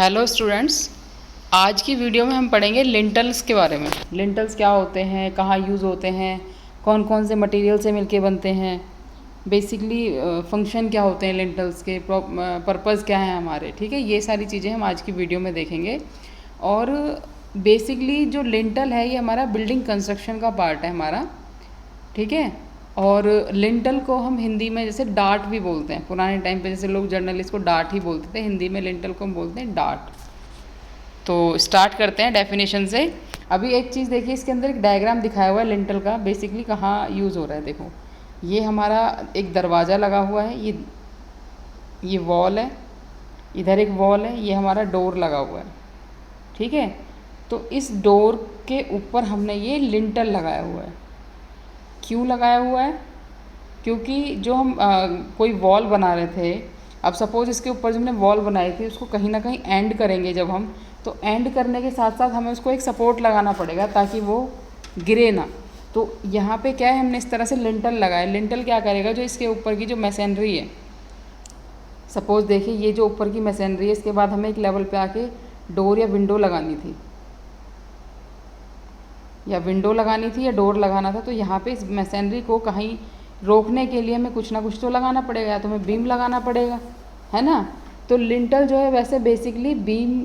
Hello students, आज की video में हम पढ़ेंगे लिंटल्स के बारे में। लिंटल्स क्या होते हैं, कहाँ यूज़ होते हैं, कौन कौन से मटेरियल से मिलके बनते हैं, बेसिकली फंक्शन क्या होते हैं लिंटल्स के, पर्पज़ क्या है हमारे। ठीक है, ये सारी चीज़ें हम आज की वीडियो में देखेंगे। और बेसिकली जो लिंटल है ये हमारा बिल्डिंग कंस्ट्रक्शन का पार्ट है हमारा। ठीक है, और लिंटल को हम हिंदी में जैसे डाट भी बोलते हैं। पुराने टाइम पे जैसे लोग जर्नलिस्ट को डाट ही बोलते थे, हिंदी में लिंटल को हम बोलते हैं डाट। तो स्टार्ट करते हैं डेफिनेशन से। अभी एक चीज़ देखिए, इसके अंदर एक डायग्राम दिखाया हुआ है लिंटल का, बेसिकली कहाँ यूज़ हो रहा है। देखो, ये हमारा एक दरवाज़ा लगा हुआ है, ये वॉल है, इधर एक वॉल है, ये हमारा डोर लगा हुआ है। ठीक है, तो इस डोर के ऊपर हमने ये लिंटल लगाया हुआ है। क्यों लगाया हुआ है? क्योंकि जो हम कोई वॉल बना रहे थे, अब सपोज़ इसके ऊपर जो हमने वॉल बनाई थी उसको कहीं ना कहीं एंड करेंगे जब हम, तो एंड करने के साथ साथ हमें उसको एक सपोर्ट लगाना पड़ेगा ताकि वो गिरे ना। तो यहाँ पे क्या है, हमने इस तरह से लिंटल लगाया। लिंटल क्या करेगा, जो इसके ऊपर की जो मैसनरी है, सपोज़ देखिए ये जो ऊपर की मैसनरी है, इसके बाद हमें एक लेवल पे आके डोर या विंडो लगानी थी, या डोर लगाना था। तो यहाँ पे इस मैसनरी को कहीं रोकने के लिए हमें कुछ ना कुछ तो लगाना पड़ेगा, या तो हमें बीम लगाना पड़ेगा, है ना। तो लिंटल जो है वैसे बेसिकली बीम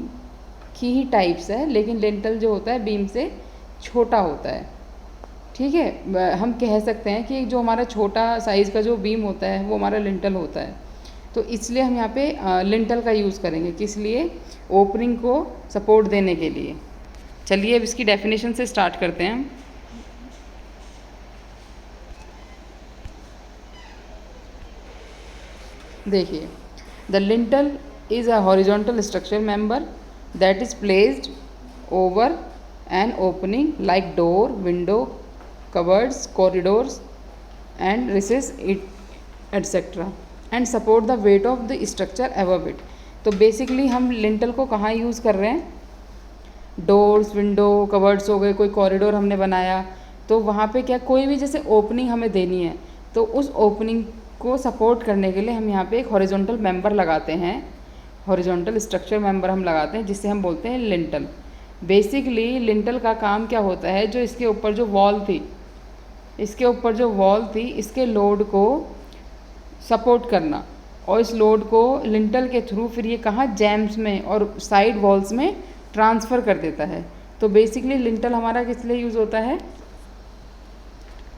की ही टाइप्स है, लेकिन लिंटल जो होता है बीम से छोटा होता है। ठीक है, हम कह सकते हैं कि जो हमारा छोटा साइज़ का जो बीम होता है वो हमारा लिंटल होता है। तो इसलिए हम यहाँ पे लिंटल का यूज़ करेंगे, किस लिए? ओपनिंग को सपोर्ट देने के लिए। चलिए अब इसकी डेफिनेशन से स्टार्ट करते हैं। देखिए, the lintel is a horizontal structure member that is placed over an opening like door, window, cupboards, corridors and recess it etcetera and support the weight of the structure above it. तो basically हम lintel को कहाँ use कर रहे हैं? Doors, window, coverts हो गए, कोई कॉरिडोर हमने बनाया, तो वहाँ पे क्या, कोई भी जैसे ओपनिंग हमें देनी है, तो उस ओपनिंग को सपोर्ट करने के लिए हम यहाँ पे एक हॉरिजॉन्टल मेंबर लगाते हैं, हॉरिजॉन्टल स्ट्रक्चर मेंबर हम लगाते हैं, जिससे हम बोलते हैं लिंटल। बेसिकली लिंटल का काम क्या होता है, जो इसके ऊपर जो वॉल थी, इसके लोड को सपोर्ट करना, और इस लोड को लिंटल के थ्रू फिर ये कहाँ, जैम्स में और साइड वॉल्स में ट्रांसफ़र कर देता है। तो बेसिकली लिंटल हमारा किस लिए यूज़ होता है?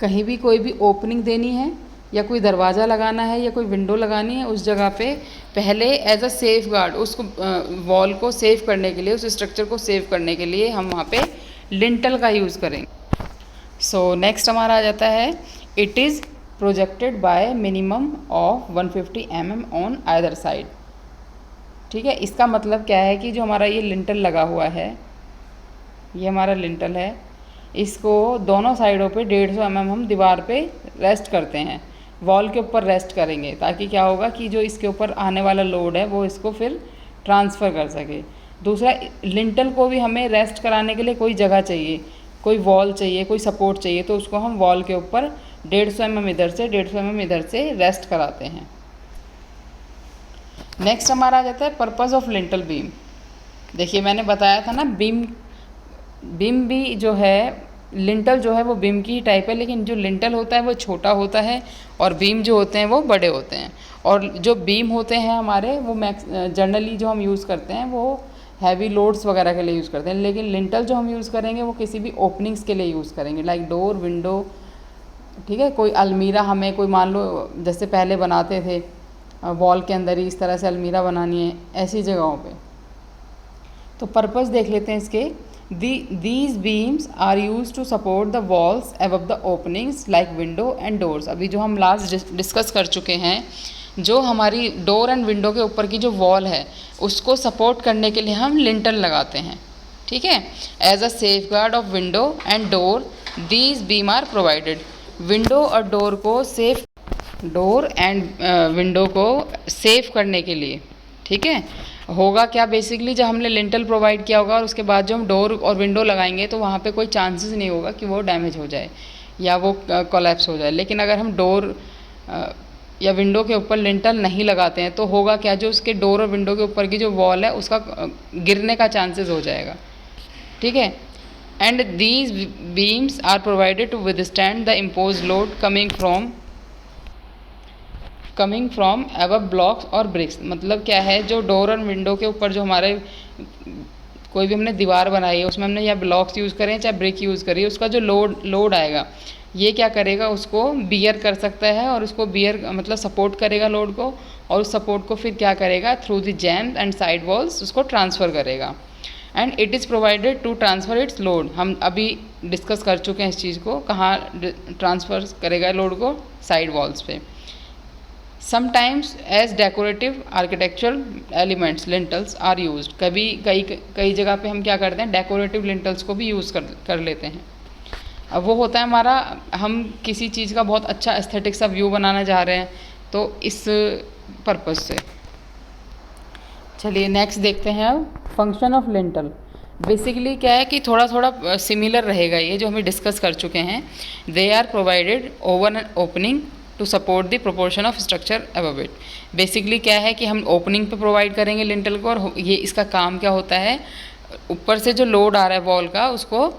कहीं भी कोई भी ओपनिंग देनी है, या कोई दरवाज़ा लगाना है, या कोई विंडो लगानी है, उस जगह पे पहले एज अ सेफ गार्ड उसको वॉल को सेव करने के लिए, उस स्ट्रक्चर को सेव करने के लिए हम वहाँ पे लिंटल का यूज़ करेंगे। सो नेक्स्ट हमारा आ जाता है, it is projected bye minimum of 150 mm on either side. ठीक है, इसका मतलब क्या है कि जो हमारा ये लिंटल लगा हुआ है, ये हमारा लिंटल है, इसको दोनों साइडों पे 150 mm हम दीवार पे रेस्ट करते हैं, वॉल के ऊपर रेस्ट करेंगे, ताकि क्या होगा कि जो इसके ऊपर आने वाला लोड है वो इसको फिर ट्रांसफ़र कर सके। दूसरा, लिंटल को भी हमें रेस्ट कराने के लिए कोई जगह चाहिए, कोई वॉल चाहिए, कोई सपोर्ट चाहिए, तो उसको हम वॉल के ऊपर 150 mm इधर से, 150 mm इधर से रेस्ट कराते हैं। नेक्स्ट हमारा आ जाता है पर्पज़ ऑफ लिंटल बीम। देखिए, मैंने बताया था ना, बीम भी जो है, लिंटल जो है वो बीम की ही टाइप है, लेकिन जो लिंटल होता है वो छोटा होता है, और बीम जो होते हैं वो बड़े होते हैं। और जो बीम होते हैं हमारे, वो जनरली जो हम यूज़ करते हैं वो हैवी लोड्स वगैरह के लिए यूज़ करते हैं, लेकिन लिंटल जो हम यूज़ करेंगे वो किसी भी ओपनिंग्स के लिए यूज़ करेंगे, लाइक डोर, विंडो। ठीक है, कोई अलमीरा हमें, कोई मान लो जैसे पहले बनाते थे वॉल के अंदर ही इस तरह से अलमीरा बनानी है, ऐसी जगहों पे। तो पर्पज़ देख लेते हैं इसके। These beams are use to support the walls above the openings like window and doors. अभी जो हम लास्ट डिस्कस कर चुके हैं, जो हमारी डोर एंड विंडो के ऊपर की जो वॉल है उसको सपोर्ट करने के लिए हम लिंटल लगाते हैं। ठीक है, as a safe guard of window and door these beam are provided. Window और डोर एंड विंडो को सेव करने के लिए। ठीक है, होगा क्या, बेसिकली जब हमने लिंटल प्रोवाइड किया होगा और उसके बाद जो हम डोर और विंडो लगाएंगे, तो वहाँ पे कोई चांसेस नहीं होगा कि वो डैमेज हो जाए या वो कोलैप्स हो जाए। लेकिन अगर हम डोर या विंडो के ऊपर लिंटल नहीं लगाते हैं तो होगा क्या, जो उसके डोर और विंडो के ऊपर की जो वॉल है उसका गिरने का चांसेस हो जाएगा। ठीक है। And these beams are provided to withstand the impose load coming from above blocks और ब्रिक्स। मतलब क्या है, जो डोर और विंडो के ऊपर जो हमारे कोई भी हमने दीवार बनाई है उसमें हमने या ब्लॉक्स यूज़ करें चाहे ब्रिक यूज़ करिए, उसका जो लोड आएगा ये क्या करेगा, उसको बियर कर सकता है और उसको बियर मतलब सपोर्ट करेगा लोड को, और उस सपोर्ट को फिर क्या करेगा, through the jambs and side walls उसको ट्रांसफ़र करेगा। And it is provided to transfer its load. हम अभी डिस्कस कर चुके हैं इस चीज़ को, कहाँ ट्रांसफ़र करेगा लोड को, साइड वॉल्स पे। Sometimes as decorative architectural elements lintels are used. कई जगह पे हम क्या करते हैं, डेकोरेटिव लिंटल्स को भी यूज़ कर लेते हैं। अब वो होता है हमारा, हम किसी चीज़ का बहुत अच्छा एस्थेटिक सा व्यू बनाना चाह रहे हैं तो इस पर्पज़ से। चलिए नेक्स्ट देखते हैं अब फंक्शन ऑफ लिंटल। बेसिकली क्या है कि थोड़ा थोड़ा सिमिलर रहेगा ये जो हमें डिस्कस कर चुके हैं। They are provided over an opening to support the proportion of structure above it. Basically क्या है कि हम ओपनिंग पे प्रोवाइड करेंगे लिंटल को, और ये इसका काम क्या होता है, ऊपर से जो लोड आ रहा है वॉल का उसको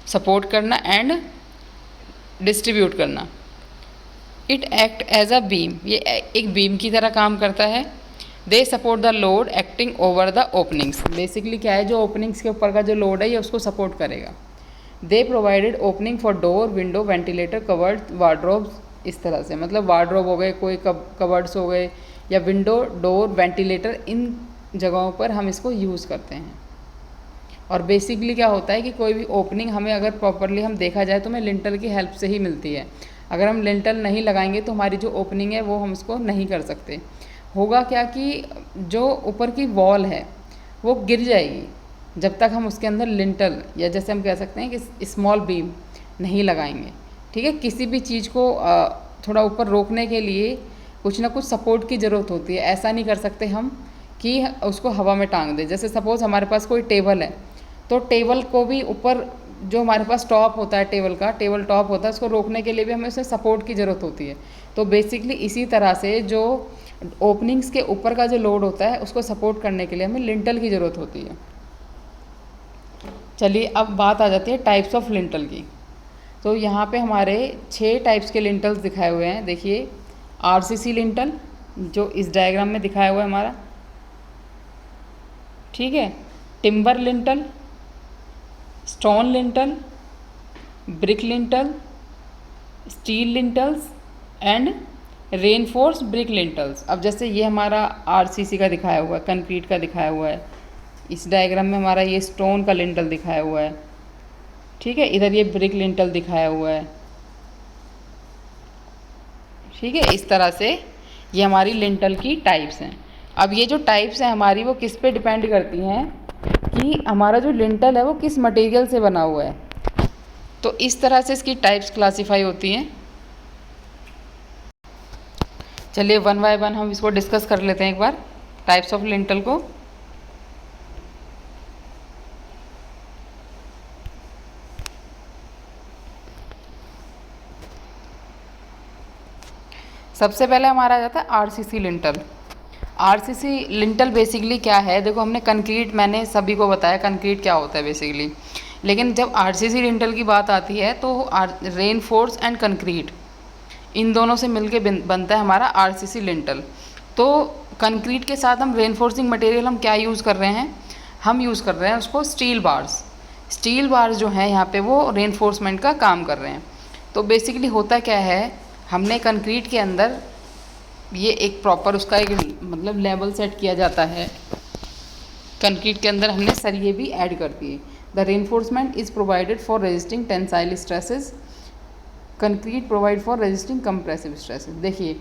सपोर्ट करना एंड डिस्ट्रीब्यूट करना। It act as a beam, ये एक बीम की तरह काम करता है। They support the load acting over the openings. Basically क्या है, जो ओपनिंग्स के ऊपर का जो लोड है ये उसको सपोर्ट करेगा। दे provided opening for door, window, ventilator, covered, wardrobes. इस तरह से मतलब वार्ड्रोब हो गए, कोई कवर्ड्स हो गए, या विंडो, डोर, वेंटिलेटर, इन जगहों पर हम इसको यूज़ करते हैं। और बेसिकली क्या होता है कि कोई भी ओपनिंग हमें अगर प्रॉपरली हम देखा जाए तो हमें लिंटल की हेल्प से ही मिलती है। अगर हम लिंटल नहीं लगाएंगे तो हमारी जो ओपनिंग है वो हम उसको नहीं कर सकते। होगा क्या कि जो ऊपर की वॉल है वो गिर जाएगी जब तक हम उसके अंदर लिंटल, या जैसे हम कह सकते हैं कि स्मॉल बीम नहीं लगाएंगे। ठीक है। किसी भी चीज़ को थोड़ा ऊपर रोकने के लिए कुछ ना कुछ सपोर्ट की ज़रूरत होती है। ऐसा नहीं कर सकते हम कि उसको हवा में टांग दें। जैसे सपोज़ हमारे पास कोई टेबल है तो टेबल को भी ऊपर जो हमारे पास टॉप होता है टेबल का, टेबल टॉप होता है, उसको रोकने के लिए भी हमें उसे सपोर्ट की ज़रूरत होती है। तो बेसिकली इसी तरह से जो ओपनिंग्स के ऊपर का जो लोड होता है उसको सपोर्ट करने के लिए हमें लिंटल की ज़रूरत होती है। चलिए अब बात आ जाती है टाइप्स ऑफ लिंटल की। तो यहाँ पे हमारे 6 टाइप्स के लिंटल्स दिखाए हुए हैं। देखिए आरसीसी लिंटल जो इस डायग्राम में दिखाया हुआ है हमारा, ठीक है, timber lintel, stone lintel, brick lintel, steel lintels and reinforce brick lintels. अब जैसे ये हमारा आरसीसी का दिखाया हुआ है, कंक्रीट का दिखाया हुआ है, इस डायग्राम में हमारा ये स्टोन का लिंटल दिखाया हुआ है, ठीक है, इधर ये ब्रिक लिंटल दिखाया हुआ है, ठीक है। इस तरह से ये हमारी लिंटल की टाइप्स हैं। अब ये जो टाइप्स हैं हमारी वो किस पे डिपेंड करती हैं कि हमारा जो लिंटल है वो किस मटेरियल से बना हुआ है। तो इस तरह से इसकी टाइप्स क्लासीफाई होती हैं। चलिए वन बाय वन हम इसको डिस्कस कर लेते हैं एक बार, टाइप्स ऑफ लिंटल को। सबसे पहले हमारा आ जाता है RCC lintel. RCC lintel basically क्या है, देखो हमने कंक्रीट, मैंने सभी को बताया कंक्रीट क्या होता है बेसिकली, लेकिन जब आरसीसी लिंटल की बात आती है तो रेनफोर्स एंड कंक्रीट इन दोनों से मिलके बनता है हमारा आरसीसी लिंटल। तो कंक्रीट के साथ हम रेनफोर्सिंग मटेरियल हम क्या यूज़ कर रहे हैं, हम यूज़ कर रहे हैं उसको स्टील बार्स। स्टील बार्स जो हैं यहाँ पे वो रेनफोर्समेंट का काम कर रहे हैं। तो बेसिकली होता क्या है, हमने कंक्रीट के अंदर ये एक प्रॉपर उसका एक मतलब लेवल सेट किया जाता है। कंक्रीट के अंदर हमने सरिये भी ऐड कर दिए। The reinforcement is provided for resisting tensile stresses, concrete provide for resisting compressive stresses. देखिए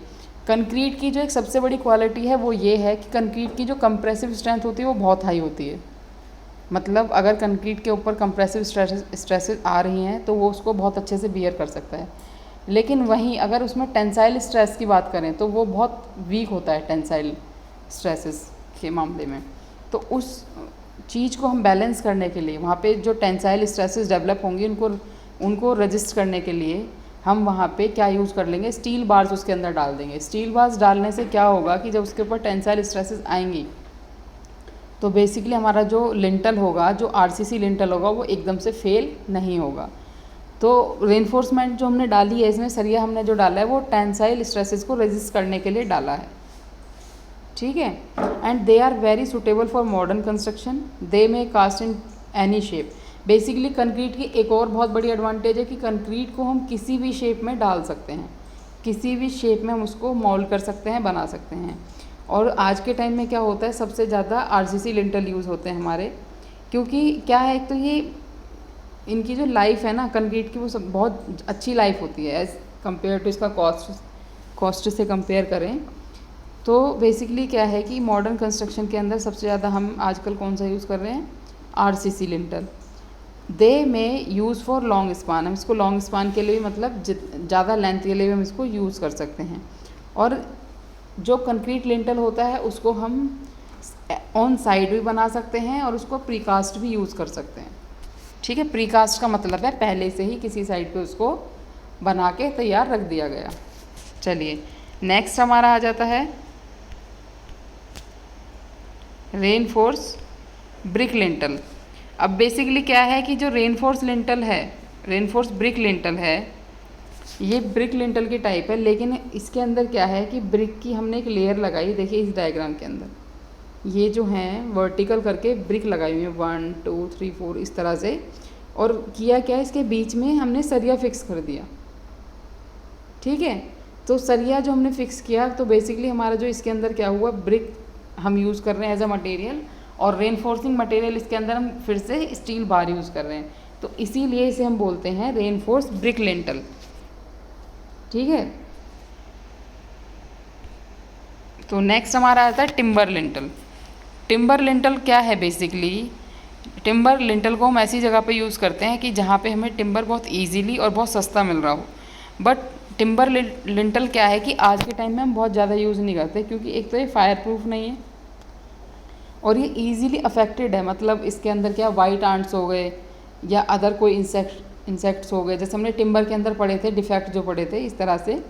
कंक्रीट की जो एक सबसे बड़ी क्वालिटी है वो ये है कि कंक्रीट की जो कंप्रेसिव स्ट्रेंथ होती है वो बहुत हाई होती है। मतलब अगर कंक्रीट के ऊपर कंप्रेसिव स्ट्रेसेस आ रही हैं तो वो उसको बहुत अच्छे से बियर कर सकता है। लेकिन वहीं अगर उसमें टेंसाइल स्ट्रेस की बात करें तो वो बहुत वीक होता है टेंसाइल स्ट्रेसेस के मामले में। तो उस चीज़ को हम बैलेंस करने के लिए, वहाँ पे जो टेंसाइल स्ट्रेसेस डेवलप होंगी उनको रजिस्ट करने के लिए हम वहाँ पे क्या यूज़ कर लेंगे, स्टील बार्स उसके अंदर डाल देंगे। स्टील बार्स डालने से क्या होगा कि जब उसके ऊपर टेंसाइल स्ट्रेसेस आएंगी तो बेसिकली हमारा जो लिंटल होगा, जो आरसीसी लिंटल होगा, वो एकदम से फेल नहीं होगा। तो रेनफोर्समेंट जो हमने डाली है, इसमें सरिया हमने जो डाला है वो टेंसाइल स्ट्रेसेस को रेजिस्ट करने के लिए डाला है, ठीक है। And they are very suitable for modern construction, they may cast in any shape. Basically concrete की एक और बहुत बड़ी एडवांटेज है कि कंक्रीट को हम किसी भी शेप में डाल सकते हैं, किसी भी शेप में हम उसको मोल्ड कर सकते हैं, बना सकते हैं। और आज के टाइम में क्या होता है, सबसे ज़्यादा आरसीसी लिंटल यूज़ होते हैं हमारे, क्योंकि क्या है, एक तो ये इनकी जो लाइफ है ना कंक्रीट की, वो सब बहुत अच्छी लाइफ होती है एज़ कम्पेयर टू इसका कॉस्ट से कंपेयर करें तो। बेसिकली क्या है कि मॉडर्न कंस्ट्रक्शन के अंदर सबसे ज़्यादा हम आजकल कौन सा यूज़ कर रहे हैं, आरसीसी लिंटल। दे में यूज़ फॉर लॉन्ग स्पान, हम इसको लॉन्ग स्पान के लिए मतलब ज़्यादा लेंथ के लिए हम इसको यूज़ कर सकते हैं। और जो कंक्रीट लिंटल होता है उसको हम ऑन साइड भी बना सकते हैं और उसको प्रीकास्ट भी यूज़ कर सकते हैं, ठीक है। प्रीकास्ट का मतलब है पहले से ही किसी साइड पे उसको बना के तैयार रख दिया गया। चलिए नेक्स्ट हमारा आ जाता है रेनफोर्स ब्रिक लिंटल। अब बेसिकली क्या है कि जो रेनफोर्स लिंटल है, रेनफोर्स ब्रिक लिंटल है, ये ब्रिक लिंटल की टाइप है, लेकिन इसके अंदर क्या है कि ब्रिक की हमने एक लेयर लगाई। देखिए इस डायग्राम के अंदर ये जो हैं वर्टिकल करके ब्रिक लगाई हुई है 1 2 3 4 इस तरह से। और किया क्या, इसके बीच में हमने सरिया फिक्स कर दिया, ठीक है। तो सरिया जो हमने फिक्स किया तो बेसिकली हमारा जो इसके अंदर क्या हुआ, ब्रिक हम यूज़ कर रहे हैं एज अ मटेरियल, और रेनफोर्सिंग मटेरियल इसके अंदर हम फिर से स्टील बार यूज़ कर रहे हैं, तो इसीलिए इसे हम बोलते हैं रेनफोर्स ब्रिक लिंटल, ठीक है। तो नेक्स्ट हमारा आता है टिम्बर लिंटल। टिम्बर लिंटल क्या है, बेसिकली टिम्बर लिंटल को हम ऐसी जगह पे यूज़ करते हैं कि जहाँ पे हमें टिम्बर बहुत इजीली और बहुत सस्ता मिल रहा हो। बट टिम्बर लिंटल क्या है कि आज के टाइम में हम बहुत ज़्यादा यूज़ नहीं करते, क्योंकि एक तो ये फायर प्रूफ नहीं है और ये इजीली अफेक्टेड है। मतलब इसके अंदर क्या वाइट आंट्स हो गए या अदर कोई इंसेक्ट्स हो गए, जैसे हमने टिम्बर के अंदर पढ़े थे, डिफेक्ट जो पढ़े थे इस तरह से।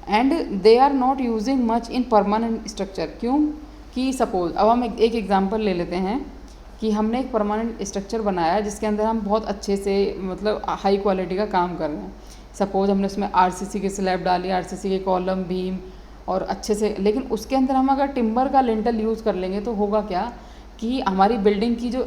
And they are not using much in permanent structure. क्यों कि सपोज अब हम एक एग्जांपल ले लेते हैं कि हमने एक परमानेंट स्ट्रक्चर बनाया जिसके अंदर हम बहुत अच्छे से मतलब हाई क्वालिटी का काम कर रहे हैं। सपोज हमने उसमें आरसीसी की स्लैब डाली, आरसीसी के कॉलम बीम और अच्छे से, लेकिन उसके अंदर हम अगर टिम्बर का लिंटल यूज़ कर लेंगे तो होगा क्या कि हमारी बिल्डिंग की जो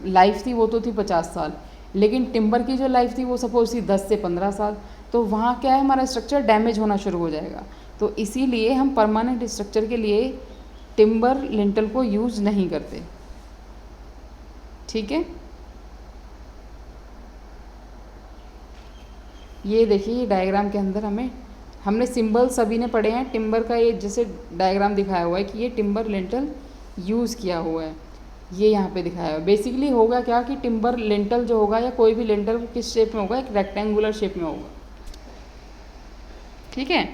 लाइफ थी वो तो थी 50 साल, लेकिन टिम्बर की जो लाइफ थी वो सपोज थी 10 से 15 साल। तो वहाँ क्या है, हमारा स्ट्रक्चर डैमेज होना शुरू हो जाएगा। तो इसीलिए हम परमानेंट स्ट्रक्चर के लिए टिम्बर लिंटल को यूज़ नहीं करते, ठीक है। ये देखिए डायग्राम के अंदर हमने सिंबल सभी ने पढ़े हैं। टिम्बर का ये जैसे डायग्राम दिखाया हुआ है कि ये टिम्बर लिंटल यूज़ किया हुआ है, ये यहाँ पे दिखाया हुआ है। बेसिकली होगा क्या कि टिम्बर लिंटल जो होगा या कोई भी लिंटल वो किस शेप में होगा, एक रेक्टेंगुलर शेप में होगा, ठीक है।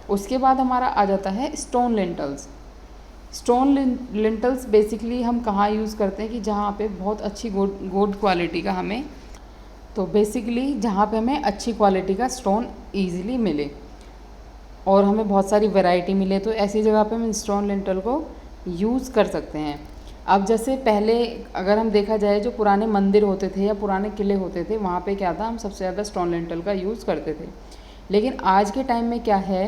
उसके बाद हमारा आ जाता है stone lintels. Stone lintels basically हम कहाँ यूज़ करते हैं कि जहाँ पे बहुत अच्छी गुड क्वालिटी का हमें, तो बेसिकली जहाँ पे हमें अच्छी क्वालिटी का स्टोन इजीली मिले और हमें बहुत सारी वैरायटी मिले, तो ऐसी जगह पे हम स्टोन लिंटल को यूज़ कर सकते हैं। अब जैसे पहले अगर हम देखा जाए जो पुराने मंदिर होते थे या पुराने किले होते थे, वहाँ पे क्या था, हम सबसे ज़्यादा स्टोन लिंटल का यूज़ करते थे। लेकिन आज के टाइम में क्या है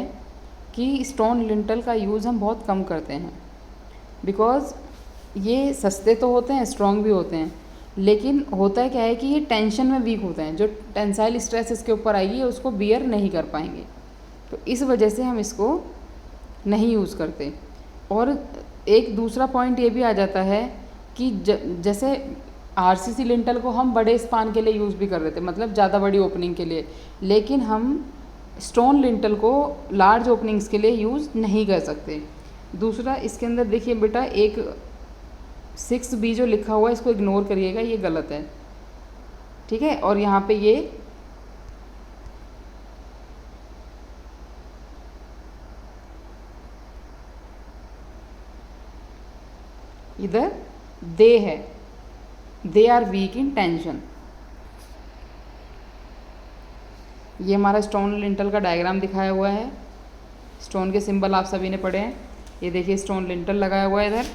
कि स्टोन लिंटल का यूज़ हम बहुत कम करते हैं, बिकॉज़ ये सस्ते तो होते हैं, स्ट्रॉन्ग भी होते हैं, लेकिन होता है क्या है कि ये टेंशन में वीक होते हैं। जो टेंसाइल स्ट्रेस इसके ऊपर आएगी उसको बियर नहीं कर पाएंगे, तो इस वजह से हम इसको नहीं यूज़ करते। और एक दूसरा पॉइंट ये भी आ जाता है कि जैसे आरसीसी लिंटल को हम बड़े स्पान के लिए यूज़ भी कर रहे थे, मतलब ज़्यादा बड़ी ओपनिंग के लिए, लेकिन हम स्टोन लिंटल को लार्ज ओपनिंग्स के लिए यूज़ नहीं कर सकते। दूसरा इसके अंदर देखिए बेटा, एक 6B जो लिखा हुआ है इसको इग्नोर करिएगा, ये गलत है, ठीक है। और यहाँ पे ये इधर दे है, they are weak in tension, ये हमारा स्टोन लिंटल का डायग्राम दिखाया हुआ है। स्टोन के सिंबल आप सभी ने पढ़े हैं। ये देखिए स्टोन लिंटल लगाया हुआ है इधर।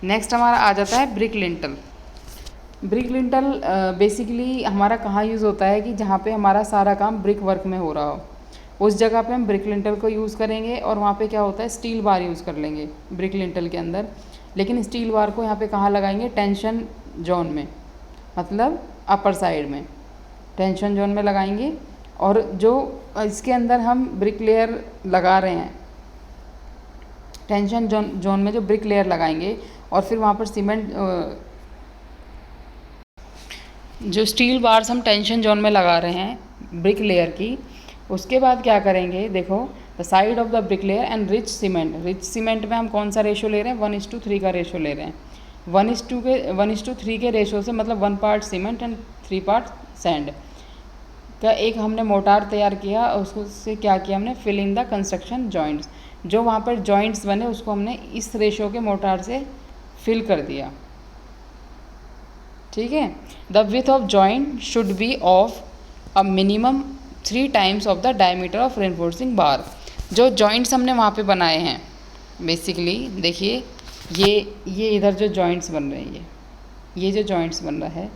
नेक्स्ट हमारा आ जाता है brick lintel. Brick lintel basically हमारा कहाँ यूज़ होता है कि जहाँ पे हमारा सारा काम ब्रिक वर्क में हो रहा हो, उस जगह पे हम ब्रिक लिंटल को यूज़ करेंगे। और वहाँ पे क्या होता है, स्टील बार यूज़ कर लेंगे ब्रिक लिंटल के अंदर। लेकिन स्टील बार को यहाँ पे कहाँ लगाएंगे, टेंशन जोन में, मतलब अपर साइड में टेंशन जोन में लगाएंगे। और जो इसके अंदर हम ब्रिक लेयर लगा रहे हैं, टेंशन जोन में जो ब्रिक लेयर लगाएंगे, और फिर वहाँ पर सीमेंट, जो स्टील बार्स हम टेंशन जोन में लगा रहे हैं ब्रिक लेयर की, उसके बाद क्या करेंगे, देखो the side of the brick layer and rich cement में हम कौन सा रेशो ले रहे हैं, 1:3 का रेशो ले रहे हैं। 1:3 के रेशो से मतलब 1 part cement and 3 part sand का एक हमने मोटार तैयार किया। और उसको से क्या किया हमने, fill in the construction joints. जो वहाँ पर जॉइंट्स बने उसको हमने इस रेशो के मोटार से फिल कर दिया। ठीक है। The width of joint should be of a minimum 3 times of the diameter of reinforcing bar. जो जॉइंट्स हमने वहाँ पे बनाए हैं बेसिकली, देखिए ये इधर जो जॉइंट्स बन रहे हैं, ये जो जॉइंट्स बन रहा है,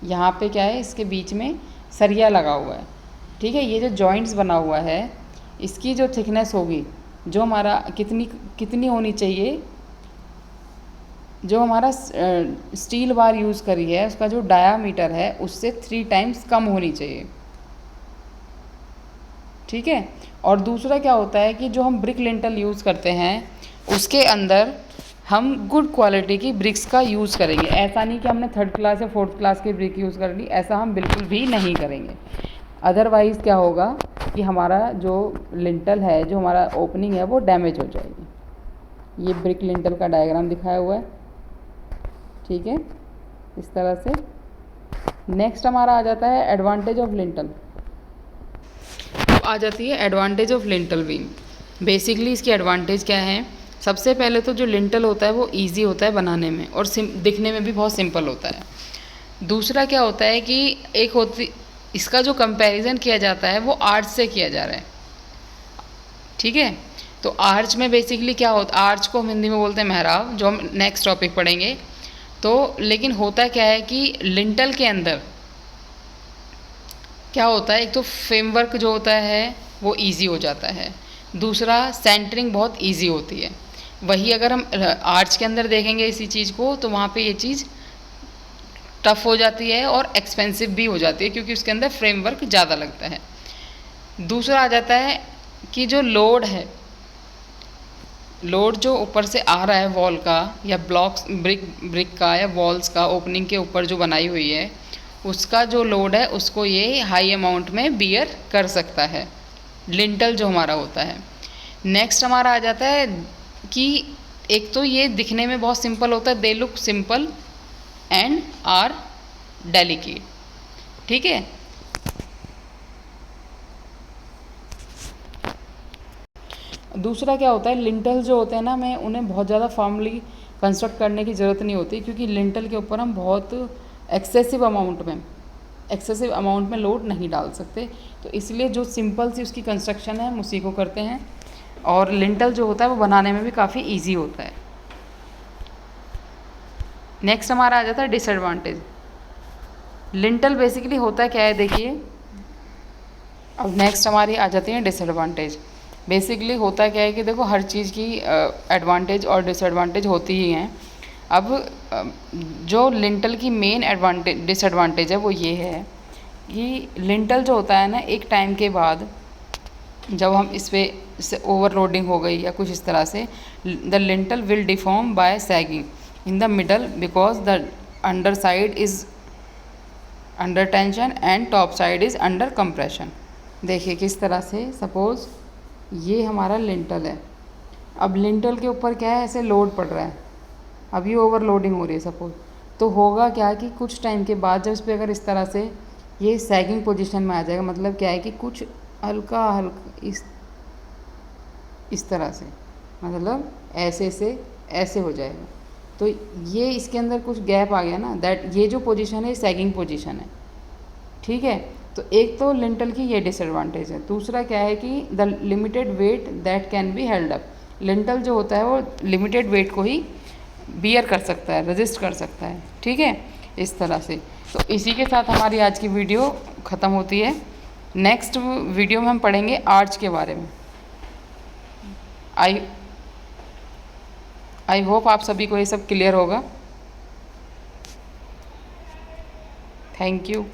यहाँ पे क्या है, इसके बीच में सरिया लगा हुआ है। ठीक है। ये जो जॉइंट्स बना हुआ है, इसकी जो थिकनेस होगी, जो हमारा कितनी होनी चाहिए, जो हमारा स्टील बार यूज़ करी है उसका जो डायामीटर है उससे 3 times कम होनी चाहिए। ठीक है। और दूसरा क्या होता है कि जो हम ब्रिक लिंटल यूज़ करते हैं उसके अंदर हम गुड क्वालिटी की ब्रिक्स का यूज़ करेंगे। ऐसा नहीं कि हमने 3rd क्लास या 4th क्लास की ब्रिक यूज़ कर ली, ऐसा हम बिल्कुल भी नहीं करेंगे। अदरवाइज़ क्या होगा कि हमारा जो लिंटल है, जो हमारा ओपनिंग है, वो डैमेज हो जाएगी। ये ब्रिक लिंटल का डायग्राम दिखाया हुआ है। ठीक है, इस तरह से। नेक्स्ट हमारा आ जाता है एडवांटेज ऑफ लिंटल। आ जाती है advantage of lintel beam. Basically इसकी एडवांटेज क्या है, सबसे पहले तो जो लिंटल होता है वो इजी होता है बनाने में और दिखने में भी बहुत सिंपल होता है। दूसरा क्या होता है कि इसका जो कंपैरिजन किया जाता है वो आर्च से किया जा रहा है। ठीक है। तो आर्च में बेसिकली क्या होता है, आर्च को हम हिंदी में बोलते हैं मेहराब, जो हम नेक्स्ट टॉपिक पढ़ेंगे। तो लेकिन होता क्या है कि लिंटल के अंदर क्या होता है, एक तो फ्रेमवर्क जो होता है वो इजी हो जाता है, दूसरा सेंटरिंग बहुत इजी होती है। वही अगर हम आर्च के अंदर देखेंगे इसी चीज़ को, तो वहाँ पे ये चीज़ टफ़ हो जाती है और एक्सपेंसिव भी हो जाती है, क्योंकि उसके अंदर फ्रेमवर्क ज़्यादा लगता है। दूसरा आ जाता है कि जो लोड है, लोड जो ऊपर से आ रहा है वॉल का या ब्लॉक्स ब्रिक का या वॉल्स का ओपनिंग के ऊपर जो बनाई हुई है, उसका जो लोड है उसको ये हाई अमाउंट में बियर कर सकता है, लिंटल जो हमारा होता है। नेक्स्ट हमारा आ जाता है कि एक तो ये दिखने में बहुत सिंपल होता है, they look simple and are delicate. ठीक है। दूसरा क्या होता है, लिंटल जो होते हैं ना, मैं उन्हें बहुत ज़्यादा फॉर्मली कंस्ट्रक्ट करने की ज़रूरत नहीं होती, क्योंकि लिंटल के ऊपर हम बहुत एक्सेसिव अमाउंट में लोड नहीं डाल सकते। तो इसलिए जो सिंपल सी उसकी कंस्ट्रक्शन है हम उसी को करते हैं, और लिंटल जो होता है वो बनाने में भी काफ़ी ईजी होता है। नेक्स्ट हमारा आ जाता है डिसएडवांटेज। लिंटल बेसिकली होता क्या है, देखिए अब नेक्स्ट हमारी आ जाती है डिसएडवांटेज। बेसिकली होता क्या है कि देखो हर चीज़ की एडवांटेज और डिसएडवांटेज होती ही हैं। अब जो लिंटल की मेन डिसएडवांटेज है वो ये है कि लिंटल जो होता है ना, एक टाइम के बाद जब हम इस पे से ओवरलोडिंग हो गई या कुछ इस तरह से, the lintel will deform by sagging in the middle because the under side is under tension and top side is under compression. देखिए किस तरह से, सपोज़ ये हमारा लिंटल है, अब लिंटल के ऊपर क्या है, ऐसे लोड पड़ रहा है, अब ये ओवरलोडिंग हो रही है सपोज़, तो होगा क्या कि कुछ टाइम के बाद जब इस पर अगर इस तरह से ये सैगिंग पोजीशन में आ जाएगा, मतलब क्या है कि कुछ हल्का इस तरह से, मतलब ऐसे से ऐसे हो जाएगा, तो ये इसके अंदर कुछ गैप आ गया ना, दैट ये जो पोजीशन है सैगिंग पोजीशन है। ठीक है। तो एक तो लिंटल की ये डिसएडवांटेज है। दूसरा क्या है कि the limited weight that can be held up. Lintel जो होता है वो लिमिटेड वेट को ही बियर कर सकता है, रेजिस्ट कर सकता है, ठीक है, इस तरह से। तो इसी के साथ हमारी आज की वीडियो ख़त्म होती है। नेक्स्ट वीडियो में हम पढ़ेंगे आर्च के बारे में। आई आई होप आप सभी को ये सब क्लियर होगा। Thank you.